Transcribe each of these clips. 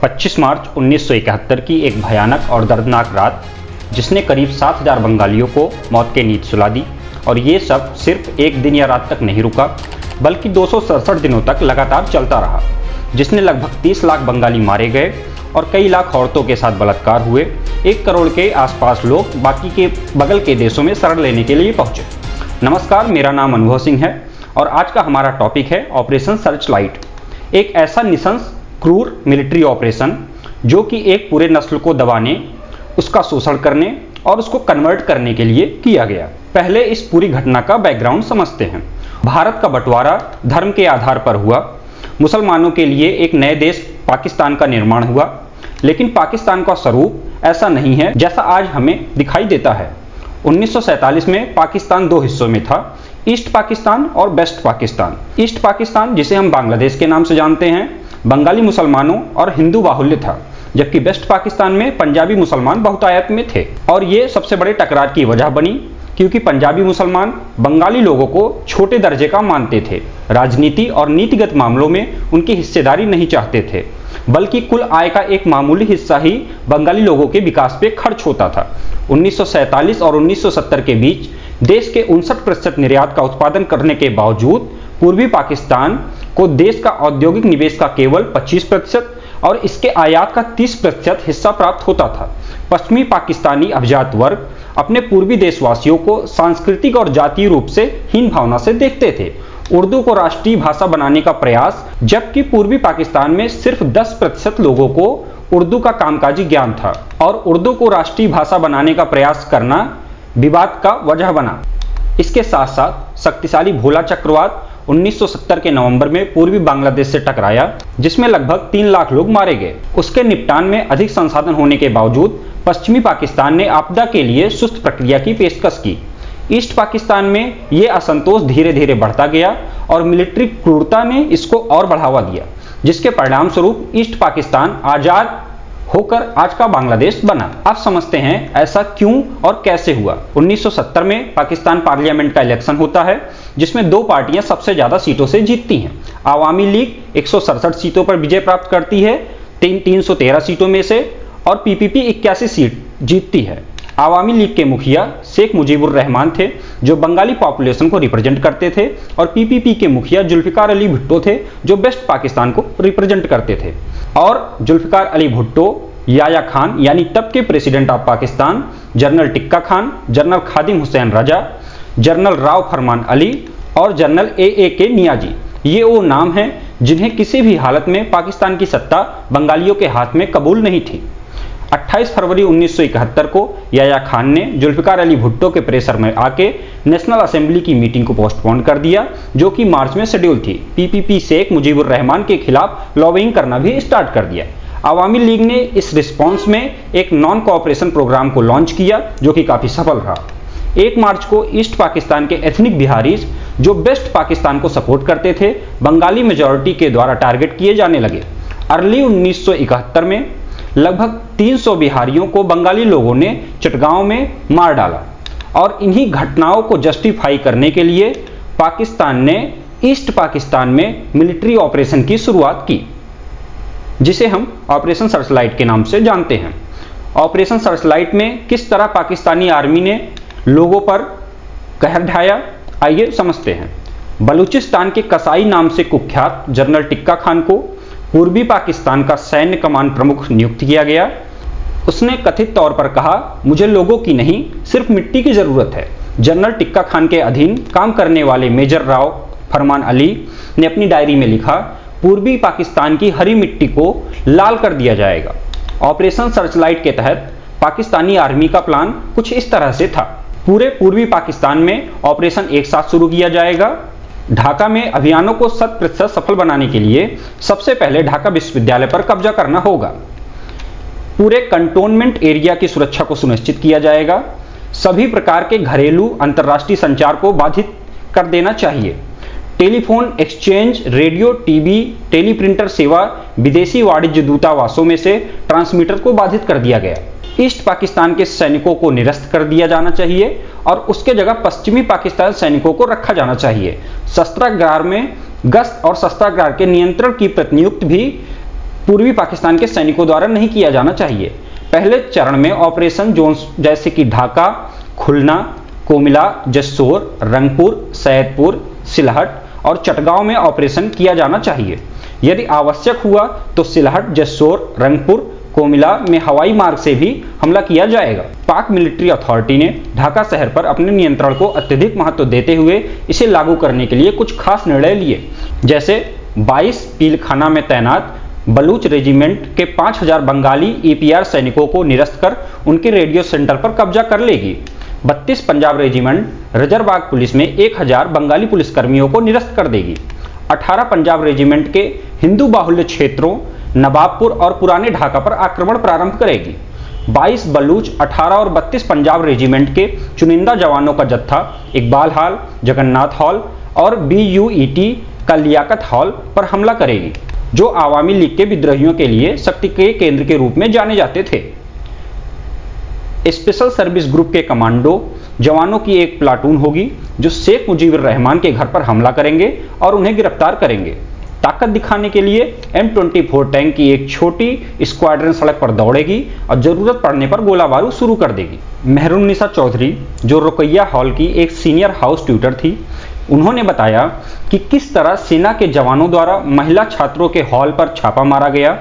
25 मार्च 1971 की एक भयानक और दर्दनाक रात, जिसने करीब 7,000 बंगालियों को मौत के नींद सुला दी। और ये सब सिर्फ एक दिन या रात तक नहीं रुका, बल्कि 267 दिनों तक लगातार चलता रहा, जिसने लगभग 30 लाख बंगाली मारे गए और कई लाख औरतों के साथ बलात्कार हुए। 1 करोड़ के आसपास लोग बाकी के बगल के देशों में शरण लेने के लिए पहुंचे। नमस्कार, मेरा नाम अनुभव सिंह है और आज का हमारा टॉपिक है ऑपरेशन सर्चलाइट, एक ऐसा निशंस क्रूर मिलिट्री ऑपरेशन जो कि एक पूरे नस्ल को दबाने, उसका शोषण करने और उसको कन्वर्ट करने के लिए किया गया। पहले इस पूरी घटना का बैकग्राउंड समझते हैं। भारत का बंटवारा धर्म के आधार पर हुआ। मुसलमानों के लिए एक नए देश पाकिस्तान का निर्माण हुआ, लेकिन पाकिस्तान का स्वरूप ऐसा नहीं है जैसा आज हमें दिखाई देता है। 1947 में पाकिस्तान 2 हिस्सों में था, ईस्ट पाकिस्तान और वेस्ट पाकिस्तान। ईस्ट पाकिस्तान, जिसे हम बांग्लादेश के नाम से जानते हैं, बंगाली मुसलमानों और हिंदू बाहुल्य था, जबकि वेस्ट पाकिस्तान में पंजाबी मुसलमान बहुतायत में थे। और ये सबसे बड़े टकरार की वजह बनी, क्योंकि पंजाबी मुसलमान बंगाली लोगों को छोटे दर्जे का मानते थे। राजनीति और नीतिगत मामलों में उनकी हिस्सेदारी नहीं चाहते थे, बल्कि कुल आय का एक मामूली हिस्सा ही बंगाली लोगों के विकास पे खर्च होता था। 1947 और 1970 के बीच देश के 59% निर्यात का उत्पादन करने के बावजूद पूर्वी पाकिस्तान को देश का औद्योगिक निवेश का केवल 25% और इसके आयात का 30% हिस्सा प्राप्त होता था। पश्चिमी पाकिस्तानी अभिजात वर्ग अपने पूर्वी देशवासियों को सांस्कृतिक और जातीय रूप से हीन भावना से देखते थे। उर्दू को राष्ट्रीय भाषा बनाने का प्रयास, जबकि पूर्वी पाकिस्तान में सिर्फ 10% लोगों को उर्दू का कामकाजी ज्ञान था, और उर्दू को राष्ट्रीय भाषा बनाने का प्रयास करना विवाद का वजह बना। इसके साथ साथ शक्तिशाली भोला चक्रवात 1970 के नवंबर में पूर्वी बांग्लादेश से टकराया, जिसमें लगभग 3 लाख लोग मारे गए। उसके निपटान में अधिक संसाधन होने के बावजूद पश्चिमी पाकिस्तान ने आपदा के लिए सुस्त प्रक्रिया की पेशकश की। ईस्ट पाकिस्तान में यह असंतोष धीरे धीरे बढ़ता गया और मिलिट्री क्रूरता ने इसको और बढ़ावा दिया, जिसके परिणाम स्वरूप ईस्ट पाकिस्तान आजाद होकर आज का बांग्लादेश बना। अब समझते हैं ऐसा क्यों और कैसे हुआ। 1970 में पाकिस्तान पार्लियामेंट का इलेक्शन होता है, जिसमें 2 पार्टियां सबसे ज्यादा सीटों से जीतती हैं। आवामी लीग 167 सीटों पर विजय प्राप्त करती है 313 सीटों में से, और पीपीपी 81 सीट जीतती है। आवामी लीग के मुखिया शेख मुजीबुर रहमान थे, जो बंगाली पॉपुलेशन को रिप्रेजेंट करते थे, और पीपीपी के मुखिया जुल्फिकार अली भुट्टो थे, जो वेस्ट पाकिस्तान को रिप्रेजेंट करते थे। और जुल्फिकार अली भुट्टो, याया खान यानी तब के president of Pakistan, general Tikka Khan, general Khadim Hussain Raza, general Rao Farman Ali और जनरल ए के नियाजी, ये वो नाम हैं जिन्हें किसी भी हालत में पाकिस्तान की सत्ता बंगालियों के हाथ में कबूल नहीं थी। 28 फरवरी 1971 को याया खान ने जुल्फिकार अली भुट्टो के प्रेशर में आके नेशनल असेंबली की मीटिंग को पोस्टपोन कर दिया, जो कि मार्च में शेड्यूल थी। पीपीपी शेख मुजीबुर रहमान के खिलाफ लॉबिंग करना भी स्टार्ट कर दिया। आवामी लीग ने इस रिस्पॉन्स में एक नॉन कोऑपरेशन प्रोग्राम को लॉन्च किया, जो कि काफी सफल रहा। 1 मार्च को ईस्ट पाकिस्तान के एथनिक बिहारीज, जो वेस्ट पाकिस्तान को सपोर्ट करते थे, बंगाली मेजॉरिटी के द्वारा टारगेट किए जाने लगे। अर्ली 1971 में लगभग 300 बिहारियों को बंगाली लोगों ने चटगांव में मार डाला, और इन्हीं घटनाओं को जस्टिफाई करने के लिए पाकिस्तान ने ईस्ट पाकिस्तान में मिलिट्री ऑपरेशन की शुरुआत की, जिसे हम ऑपरेशन सर्चलाइट के नाम से जानते हैं। ऑपरेशन सर्चलाइट में किस तरह पाकिस्तानी आर्मी ने लोगों पर कहर ढाया, आइए समझते हैं। बलूचिस्तान के कसाई नाम से कुख्यात जनरल टिक्का खान को पूर्वी पाकिस्तान का सैन्य कमान प्रमुख नियुक्त किया गया। उसने कथित तौर पर कहा, मुझे लोगों की नहीं, सिर्फ मिट्टी की जरूरत है। जनरल टिक्का खान के अधीन काम करने वाले मेजर राव फरमान अली ने अपनी डायरी में लिखा, पूर्वी पाकिस्तान की हरी मिट्टी को लाल कर दिया जाएगा। ऑपरेशन सर्चलाइट के तहत पाकिस्तानी आर्मी का प्लान कुछ इस तरह से था। पूरे पूर्वी पाकिस्तान में ऑपरेशन एक साथ शुरू किया जाएगा। ढाका में अभियानों को 100% सफल बनाने के लिए सबसे पहले ढाका विश्वविद्यालय पर कब्जा करना होगा। पूरे कंटोनमेंट एरिया की सुरक्षा को सुनिश्चित किया जाएगा। सभी प्रकार के घरेलू अंतर्राष्ट्रीय संचार को बाधित कर देना चाहिए। Telephone exchange, radio, TV, teleprinter सेवा, विदेशी वाणिज्य दूतावासों में से ट्रांसमीटर को बाधित कर दिया गया। ईस्ट पाकिस्तान के सैनिकों को निरस्त कर दिया जाना चाहिए और उसके जगह पश्चिमी पाकिस्तान सैनिकों को रखा जाना चाहिए। शस्त्रागार में गश्त और शस्त्रागार के नियंत्रण की प्रतिनियुक्ति भी पूर्वी पाकिस्तान के सैनिकों द्वारा नहीं किया जाना चाहिए। पहले चरण में ऑपरेशन जोन्स जैसे कि ढाका, खुलना, कोमिला, जसोर, रंगपुर, सैदपुर, सिलहट और चटगांव में ऑपरेशन किया जाना चाहिए। यदि आवश्यक हुआ तो सिलहट, जसोर, रंगपुर, कोमिला में हवाई मार्ग से भी हमला किया जाएगा। पाक मिलिट्री अथॉरिटी ने ढाका शहर पर अपने नियंत्रण को अत्यधिक महत्व देते हुए इसे लागू करने के लिए कुछ खास निर्णय लिए, जैसे 22 पीलखाना में तैनात बलूच रेजिमेंट के 5000 बंगाली ईपीआर सैनिकों को निरस्त कर उनके रेडियो सेंटर पर कब्जा कर लेगी। 32 पंजाब रेजिमेंट रिजर्वबाग पुलिस में 1000 बंगाली पुलिसकर्मियों को निरस्त कर देगी। 18 पंजाब रेजिमेंट के हिंदू बाहुल्य क्षेत्रों नवाबपुर और पुराने ढाका पर आक्रमण प्रारंभ करेगी। 22 बलूच, 18 और 32 पंजाब रेजिमेंट के चुनिंदा जवानों का जत्था इकबाल हॉल, जगन्नाथ हॉल और BUET का लियाकत हॉल पर हमला करेगी, जो आवामी लीग के विद्रोहियों के लिए शक्ति के केंद्र के रूप में जाने जाते थे। स्पेशल सर्विस ग्रुप के कमांडो जवानों की एक प्लाटून होगी जो शेख मुजीबुर रहमान के घर पर हमला करेंगे और उन्हें गिरफ्तार करेंगे। ताकत दिखाने के लिए M24 टैंक की एक छोटी स्क्वाड्रन सड़क पर दौड़ेगी और जरूरत पड़ने पर गोला बारूद शुरू कर देगी। मेहरुन्निसा चौधरी, जो रुकैया हॉल की एक सीनियर हाउस ट्यूटर थी, उन्होंने बताया कि किस तरह सेना के जवानों द्वारा महिला छात्रों के हॉल पर छापा मारा गया,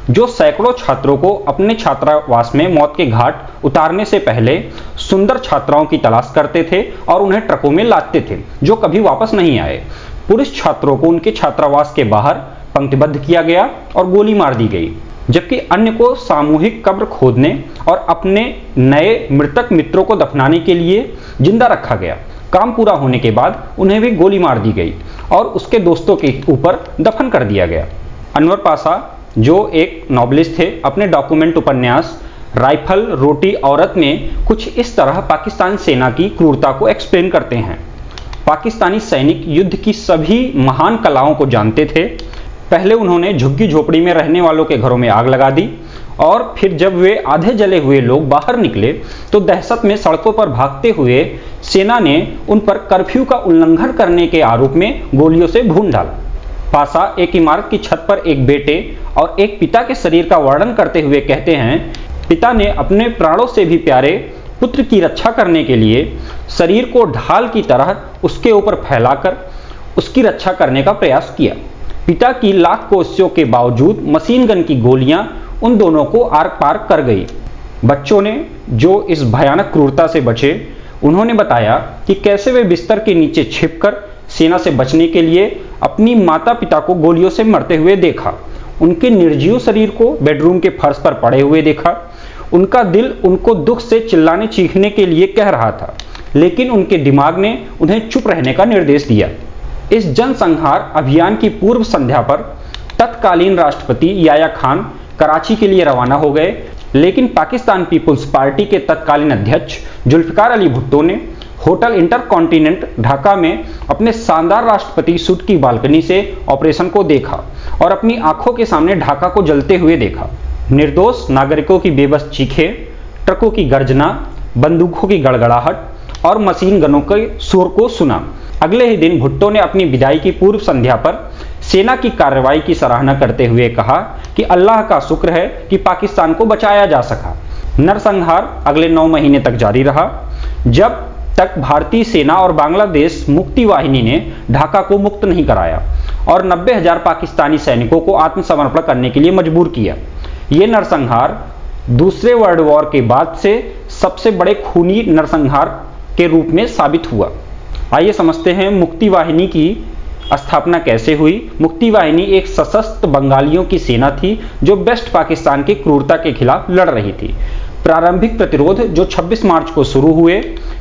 जो सैकड़ों छात्रों को अपने छात्रावास में मौत के घाट उतारने से पहले सुंदर छात्राओं की तलाश करते थे और उन्हें ट्रकों में लादते थे, जो कभी वापस नहीं आए। पुरुष छात्रों को उनके छात्रावास के बाहर पंक्तिबद्ध किया गया और गोली मार दी गई, जबकि अन्य को सामूहिक कब्र खोदने और अपने नए मृतक मित्रों को दफनाने के लिए जिंदा रखा गया। काम पूरा होने के बाद उन्हें भी गोली मार दी गई और उसके दोस्तों के ऊपर दफन कर दिया गया। अनवर पाशा, जो एक नॉवलिस्ट थे, अपने डॉक्यूमेंट उपन्यास राइफल रोटी औरत में कुछ इस तरह पाकिस्तान सेना की क्रूरता को एक्सप्लेन करते हैं। पाकिस्तानी सैनिक युद्ध की सभी महान कलाओं को जानते थे। पहले उन्होंने झुग्गी झोपड़ी में रहने वालों के घरों में आग लगा दी और फिर जब वे आधे जले हुए लोग बाहर निकले तो दहशत में सड़कों पर भागते हुए सेना ने उन पर कर्फ्यू का उल्लंघन करने के आरोप में गोलियों से भून डाला। पाशा एक इमारत की छत पर एक बेटे और एक पिता के शरीर का वर्णन करते हुए कहते हैं, पिता ने अपने प्राणों से भी प्यारे पुत्र की रक्षा करने के लिए शरीर को ढाल की तरह उसके ऊपर फैलाकर उसकी रक्षा करने का प्रयास किया। पिता की लाख कोशिशों के बावजूद मशीन गन की गोलियां उन दोनों को आर पार कर गई। बच्चों ने जो इस भयानक क्रूरता से बचे, उन्होंने बताया कि कैसे वे बिस्तर के नीचे छिपकर सेना से बचने के लिए अपनी माता पिता को गोलियों से मरते हुए देखा, उनके निर्जीव शरीर को बेडरूम के फर्श पर पड़े हुए देखा। उनका दिल उनको दुख से चिल्लाने चीखने के लिए कह रहा था, लेकिन उनके दिमाग ने उन्हें चुप रहने का निर्देश दिया। इस जनसंहार अभियान की पूर्व संध्या पर तत्कालीन राष्ट्रपति याया खान कराची के लिए रवाना हो गए, लेकिन पाकिस्तान पीपुल्स पार्टी के तत्कालीन अध्यक्ष जुल्फिकार अली भुट्टो ने होटल इंटरकॉन्टिनेंट ढाका में अपने शानदार राष्ट्रपति सूट की बालकनी से ऑपरेशन को देखा और अपनी आंखों के सामने ढाका को जलते हुए देखा। निर्दोष नागरिकों की बेबस चीखें, ट्रकों की गर्जना, बंदूकों की गड़गड़ाहट और मशीन गनों के शोर को सुना। अगले ही दिन भुट्टो ने अपनी विदाई की पूर्व संध्या पर सेना की कार्रवाई की सराहना करते हुए कहा कि अल्लाह का शुक्र है कि पाकिस्तान को बचाया जा सका। नरसंहार अगले 9 महीने तक जारी रहा, जब तक भारतीय सेना और बांग्लादेश मुक्ति वाहिनी ने ढाका को मुक्त नहीं कराया और 90,000 पाकिस्तानी सैनिकों को आत्मसमर्पण करने के लिए मजबूर किया। ये नरसंहार दूसरे वर्ल्ड वॉर के बाद से सबसे बड़े खूनी नरसंहार के रूप में साबित हुआ। आइए समझते हैं मुक्ति वाहिनी की स्थापना कैसे हुई। मुक्ति वाहिनी एक सशस्त्र बंगालियों की सेना थी जो वेस्ट पाकिस्तान की क्रूरता के खिलाफ लड़ रही थी। प्रारंभिक प्रतिरोध जो 26 मार्च को शुरू हुए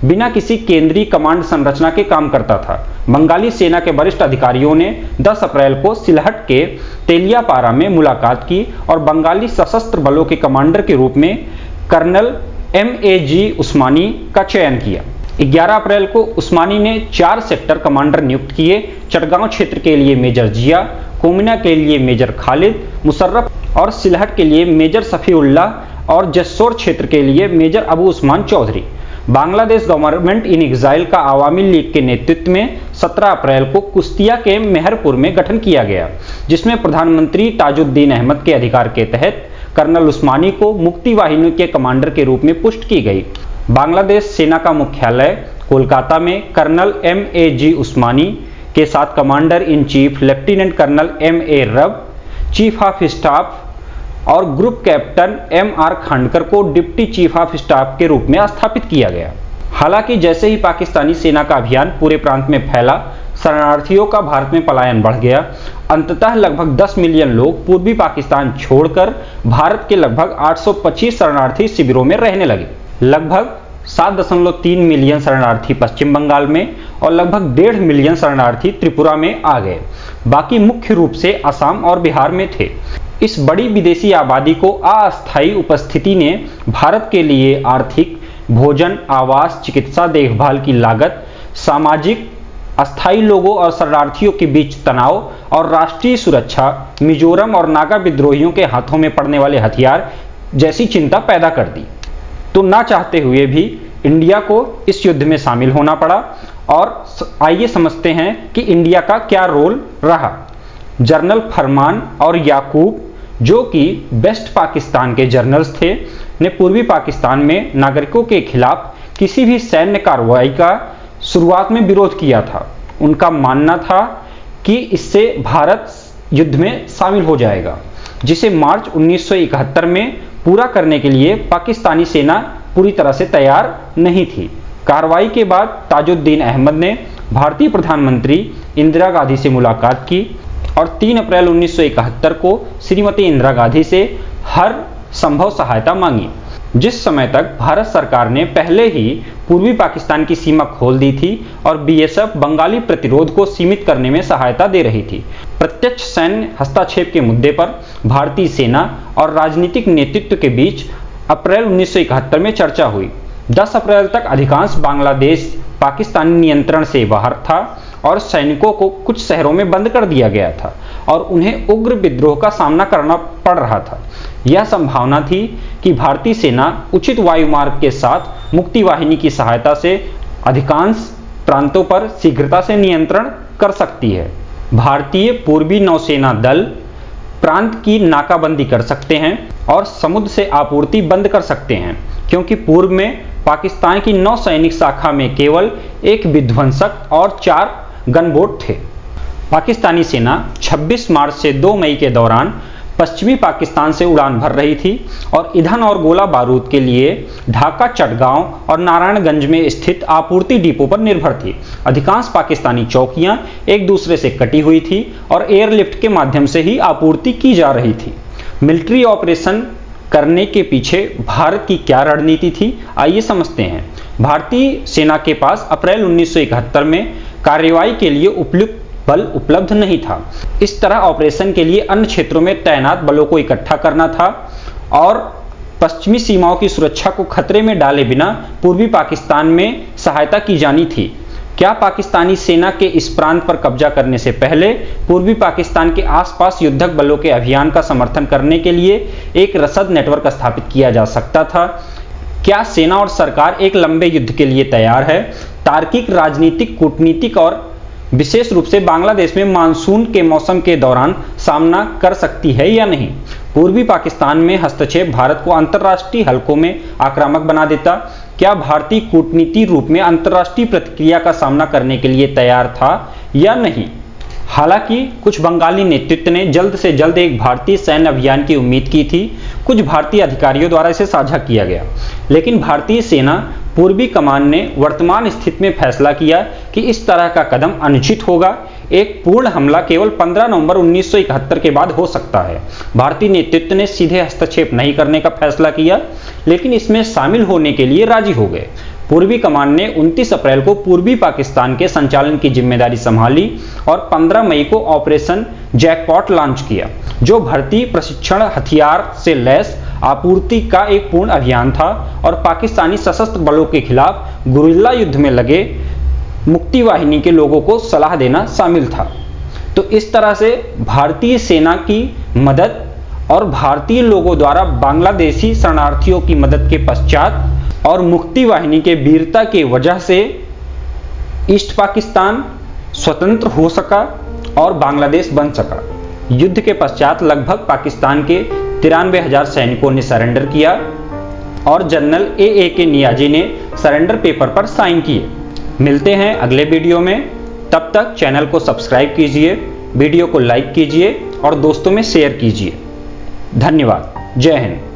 बिना किसी केंद्रीय कमांड संरचना के काम करता था। बंगाली सेना के वरिष्ठ अधिकारियों ने 10 अप्रैल को सिलहट के तेलियापारा में मुलाकात की और बंगाली सशस्त्र बलों के कमांडर के रूप में कर्नल MAG उस्मानी का चयन किया। 11 अप्रैल को उस्मानी ने 4 सेक्टर कमांडर नियुक्त किए। चटगांव क्षेत्र के लिए मेजर जिया, कोमिना के लिए मेजर खालिद मुशर्रफ और सिलहट के लिए मेजर सफीउल्लाह और जसोर क्षेत्र के लिए major Abu Usman Chowdhury. Bangladesh government in exile का आवामी लीग के नेतृत्व में 17 अप्रैल को कुश्तिया के मेहरपुर में गठन किया गया, जिसमें प्रधानमंत्री ताजुद्दीन अहमद के अधिकार के तहत कर्नल उस्मानी को मुक्ति वाहिनी के कमांडर के रूप में पुष्ट की गई। बांग्लादेश सेना का मुख्यालय कोलकाता में कर्नल MAG उस्मानी के साथ commander in chief lieutenant colonel MA Rab, chief of staff और ग्रुप कैप्टन MR खांडकर को डिप्टी चीफ ऑफ स्टाफ के रूप में स्थापित किया गया। हालांकि जैसे ही पाकिस्तानी सेना का अभियान पूरे प्रांत में फैला, शरणार्थियों का भारत में पलायन बढ़ गया। अंततः लगभग 10 मिलियन लोग पूर्वी पाकिस्तान छोड़कर भारत के लगभग 825 शरणार्थी शिविरों में रहने लगे। लगभग 7.3 मिलियन शरणार्थी पश्चिम बंगाल में और लगभग 1.5 मिलियन शरणार्थी त्रिपुरा में आ गए। बाकी मुख्य रूप से असम और बिहार में थे। इस बड़ी विदेशी आबादी को अस्थायी उपस्थिति ने भारत के लिए आर्थिक, भोजन, आवास, चिकित्सा देखभाल की लागत, सामाजिक, अस्थायी लोगों और शरणार्थियों के बीच तनाव और राष्ट्रीय सुरक्षा, मिजोरम और नागा विद्रोहियों के हाथों में पड़ने वाले हथियार जैसी चिंता पैदा कर दी। तो ना चाहते हुए भी इंडिया को इस युद्ध में शामिल होना पड़ा। और आइए समझते हैं कि इंडिया का क्या रोल रहा। जनरल फरमान और याकूब, जो कि वेस्ट पाकिस्तान के जनरल्स थे, ने पूर्वी पाकिस्तान में नागरिकों के खिलाफ किसी भी सैन्य कार्रवाई का शुरुआत में विरोध किया था। उनका मानना था कि इससे भारत युद्ध में शामिल हो जाएगा, जिसे मार्च 1971 में पूरा करने के लिए पाकिस्तानी सेना पूरी तरह से तैयार नहीं थी। कार्रवाई के बाद ताजुद्दीन अहमद ने भारतीय प्रधानमंत्री इंदिरा गांधी से मुलाकात की और 3 अप्रैल 1971 को श्रीमती इंदिरा गांधी से हर संभव सहायता मांगी। जिस समय तक भारत सरकार ने पहले ही पूर्वी पाकिस्तान की सीमा खोल दी थी और BSF बंगाली प्रतिरोध को सीमित करने में सहायता दे रही थी। प्रत्यक्ष सैन्य हस्तक्षेप के मुद्दे पर भारतीय सेना और राजनीतिक नेतृत्व के बीच अप्रैल 1971 में चर्चा हुई। 10 अप्रैल तक अधिकांश बांग्लादेश पाकिस्तानी नियंत्रण से बाहर था और सैनिकों को कुछ शहरों में बंद कर दिया गया था और उन्हें उग्र विद्रोह का सामना करना पड़ रहा था। यह संभावना थी कि भारतीय सेना उचित वायुमार्ग के साथ मुक्ति वाहिनी की सहायता से अधिकांश प्रांतों पर शीघ्रता से नियंत्रण कर सकती है। भारतीय पूर्वी नौसेना दल प्रांत की नाकाबंदी कर सकते हैं और समुद्र से आपूर्ति बंद कर सकते हैं, क्योंकि पूर्व में पाकिस्तान की नौसैनिक शाखा में केवल एक विध्वंसक और 4 गनबोट थे। पाकिस्तानी सेना 26 मार्च से 2 मई के दौरान पश्चिमी पाकिस्तान से उड़ान भर रही थी और ईंधन और गोला बारूद के लिए ढाका, चटगांव और नारायणगंज में स्थित आपूर्ति डिपो पर निर्भर थी। अधिकांश पाकिस्तानी चौकियां एक दूसरे से कटी हुई थी और एयरलिफ्ट के माध्यम से ही आपूर्ति की जा रही थी। मिलिट्री ऑपरेशन करने के पीछे भारत की क्या रणनीति थी, आइए समझते हैं। भारतीय सेना के पास अप्रैल 1971 में कार्रवाई के लिए उपयुक्त बल उपलब्ध नहीं था। इस तरह ऑपरेशन के लिए अन्य क्षेत्रों में तैनात बलों को इकट्ठा करना था और पश्चिमी सीमाओं की सुरक्षा को खतरे में डाले बिना पूर्वी पाकिस्तान में सहायता की जानी थी। क्या पाकिस्तानी सेना के इस प्रांत पर कब्जा करने से पहले पूर्वी पाकिस्तान के आसपास युद्धक बलों के अभियान का समर्थन करने के लिए एक रसद नेटवर्क स्थापित किया जा सकता था? क्या सेना और सरकार एक लंबे युद्ध के लिए तैयार है? तार्किक, राजनीतिक, कूटनीतिक और विशेष रूप से बांग्लादेश में मानसून के मौसम के दौरान सामना कर सकती है या नहीं? पूर्वी पाकिस्तान में हस्तक्षेप भारत को अंतर्राष्ट्रीय हलकों में आक्रामक बना देता। क्या भारतीय कूटनीति रूप में अंतर्राष्ट्रीय प्रतिक्रिया का सामना करने के लिए तैयार था या नहीं? हालांकि कुछ बंगाली नेतृत्व ने जल्द से जल्द एक भारतीय सैन्य अभियान की उम्मीद की थी। कुछ भारतीय अधिकारियों द्वारा इसे साझा किया गया, लेकिन भारतीय सेना पूर्वी कमान ने वर्तमान स्थिति में फैसला किया कि इस तरह का कदम अनुचित होगा। एक पूर्ण हमला केवल 15 नवंबर 1971 के बाद हो सकता है। भारतीय नेतृत्व ने सीधे हस्तक्षेप नहीं करने का फैसला किया, लेकिन इसमें शामिल होने के लिए राजी हो गए। पूर्वी कमान ने 29 अप्रैल को पूर्वी पाकिस्तान के संचालन की जिम्मेदारी संभाली और 15 मई को ऑपरेशन जैकपॉट लॉन्च किया, जो भर्ती, प्रशिक्षण, हथियार से लैस आपूर्ति का एक पूर्ण अभियान था और पाकिस्तानी सशस्त्र बलों के खिलाफ गुरिल्ला युद्ध में लगे मुक्ति वाहिनी के लोगों को सलाह देना शामिल था। तो इस तरह से भारतीय सेना की मदद और भारतीय लोगों द्वारा बांग्लादेशी शरणार्थियों की मदद के पश्चात और मुक्ति वाहिनी के वीरता के वजह से ईस्ट पाकिस्तान, स्वतंत्र हो सका और बांग्लादेश बन सका। युद्ध के पश्चात लगभग पाकिस्तान के 93,000 सैनिकों ने सरेंडर किया और जनरल A.A.K. नियाज़ी ने सरेंडर पेपर पर साइन किए। मिलते हैं अगले वीडियो में, तब तक चैनल को सब्सक्राइब कीजिए, वीडियो को लाइक कीजिए और दोस्तों में शेयर कीजिए। धन्यवाद। जय हिंद।